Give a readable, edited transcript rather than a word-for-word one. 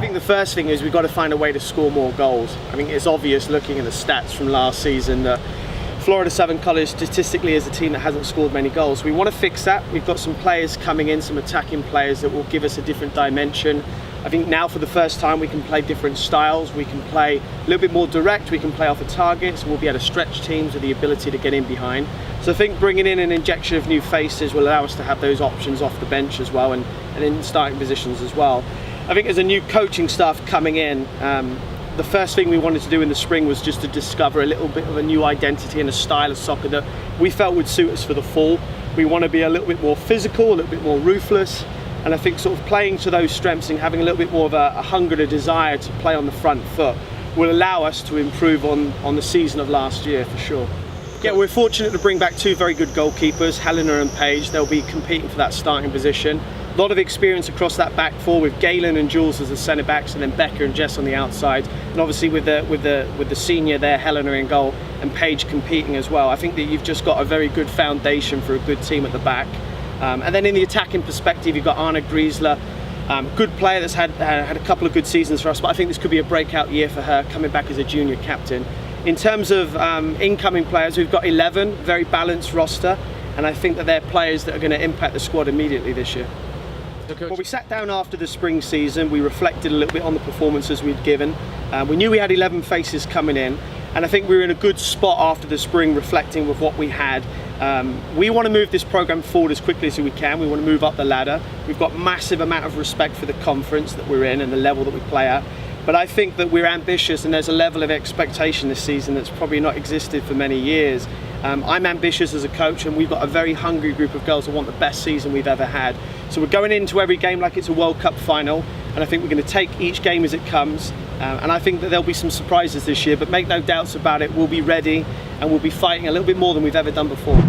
think the first thing is we've got to find a way to score more goals. I mean, it's obvious looking at the stats from last season that Florida Southern College statistically is a team that hasn't scored many goals. We want to fix that. We've got some players coming in, some attacking players that will give us a different dimension. I think now for the first time we can play different styles. We can play a little bit more direct, we can play off the targets, we'll be able to stretch teams with the ability to get in behind. So I think bringing in an injection of new faces will allow us to have those options off the bench as well, and in starting positions as well. I think as a new coaching staff coming in, the first thing we wanted to do in the spring was just to discover a little bit of a new identity and a style of soccer that we felt would suit us for the fall. We want to be a little bit more physical, a little bit more ruthless, and I think sort of playing to those strengths and having a little bit more of a hunger and a desire to play on the front foot will allow us to improve on the season of last year for sure. Yeah, we're fortunate to bring back two very good goalkeepers, Helena and Paige. They'll be competing for that starting position. A lot of experience across that back four with Galen and Jules as the centre backs, and then Becca and Jess on the outside. And obviously with the senior there, Helena in goal, and Paige competing as well. I think that you've just got a very good foundation for a good team at the back. And then in the attacking perspective, you've got Anna Griesler, good player that's had a couple of good seasons for us, but I think this could be a breakout year for her, coming back as a junior captain. In terms of incoming players, we've got 11, very balanced roster, and I think that they're players that are going to impact the squad immediately this year. Well, we sat down after the spring season, we reflected a little bit on the performances we'd given. We knew we had 11 faces coming in, and I think we were in a good spot after the spring, reflecting with what we had. We want to move this program forward as quickly as we can. We want to move up the ladder. We've got massive amount of respect for the conference that we're in and the level that we play at. But I think that we're ambitious, and there's a level of expectation this season that's probably not existed for many years. I'm ambitious as a coach, and we've got a very hungry group of girls that want the best season we've ever had. So we're going into every game like it's a World Cup final, and I think we're going to take each game as it comes. And I think that there'll be some surprises this year, but make no doubts about it, we'll be ready and we'll be fighting a little bit more than we've ever done before.